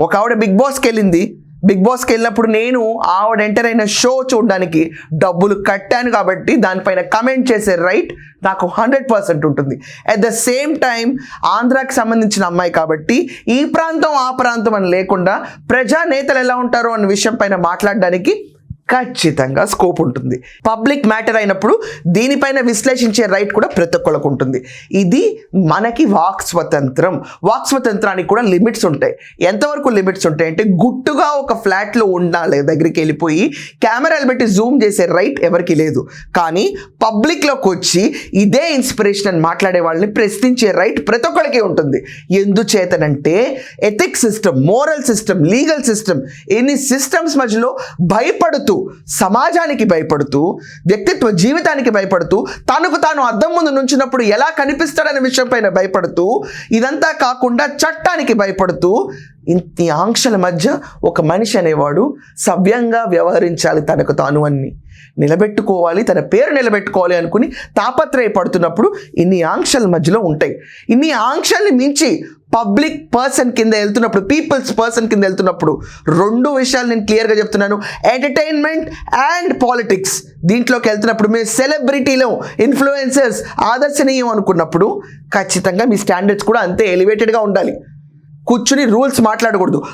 ఒక ఆవిడ బిగ్ బాస్కి వెళ్ళింది. బిగ్ బాస్కి వెళ్ళినప్పుడు నేను ఆవిడ ఎంటర్ అయిన షో చూడడానికి డబ్బులు కట్టాను కాబట్టి దానిపైన కమెంట్ చేసే రైట్ నాకు 100% ఉంటుంది. అట్ ద సేమ్ టైం ఆంధ్రాకి సంబంధించిన అమ్మాయి కాబట్టి ఈ ప్రాంతం ఆ ప్రాంతం అని లేకుండా ప్రజానేతలు ఎలా ఉంటారో అన్న విషయం పైన మాట్లాడడానికి ఖచ్చితంగా స్కోప్ ఉంటుంది. పబ్లిక్ మ్యాటర్ అయినప్పుడు దీనిపైన విశ్లేషించే రైట్ కూడా ప్రతి ఒక్కళ్ళకు ఉంటుంది. ఇది మనకి వాక్ స్వతంత్రం. వాక్ స్వతంత్రానికి కూడా లిమిట్స్ ఉంటాయి. ఎంతవరకు లిమిట్స్ ఉంటాయి అంటే, గుట్టుగా ఒక ఫ్లాట్లో ఉండాలి దగ్గరికి వెళ్ళిపోయి కెమెరాలు పెట్టి జూమ్ చేసే రైట్ ఎవరికి లేదు. కానీ పబ్లిక్లోకి వచ్చి ఇదే ఇన్స్పిరేషన్ అని మాట్లాడే వాళ్ళని ప్రశ్నించే రైట్ ప్రతి ఒక్కరికి ఉంటుంది. ఎందుచేతనంటే ethics system, moral system, legal system, ఎన్ని సిస్టమ్స్ మధ్యలో భయపడుతూ, సమాజానికి భయపడుతూ, వ్యక్తిత్వ జీవితానికి భయపడుతూ, తనకు తాను అద్దం ముందు నుంచినప్పుడు ఎలా కనిపిస్తాడనే విషయం పైన భయపడుతూ, ఇదంతా కాకుండా చట్టానికి భయపడుతూ, ఇంటి ఆంక్షల మధ్య ఒక మనిషి అనేవాడు సవ్యంగా వ్యవహరించాలి, తనకు తాను అన్ని నిలబెట్టుకోవాలి, తన పేరు నిలబెట్టుకోవాలి అనుకుని తాపత్రయపడుతున్నప్పుడు ఇన్ని ఆంక్షల మధ్యలో ఉంటాయి. ఇన్ని ఆంక్షల్ని మించి పబ్లిక్ పర్సన్ కింద వెళ్తున్నప్పుడు, పీపుల్స్ పర్సన్ కింద వెళ్తున్నప్పుడు 2 విషయాలు నేను క్లియర్గా చెప్తున్నాను. ఎంటర్టైన్మెంట్ అండ్ పాలిటిక్స్ దీంట్లోకి వెళ్తున్నప్పుడు మీరు సెలబ్రిటీలో ఇన్ఫ్లుయెన్సర్స్ ఆదర్శనీయం అనుకున్నప్పుడు ఖచ్చితంగా మీ స్టాండర్డ్స్ కూడా అంతే ఎలివేటెడ్గా ఉండాలి. కూర్చుని రూల్స్ మాట్లాడకూడదు.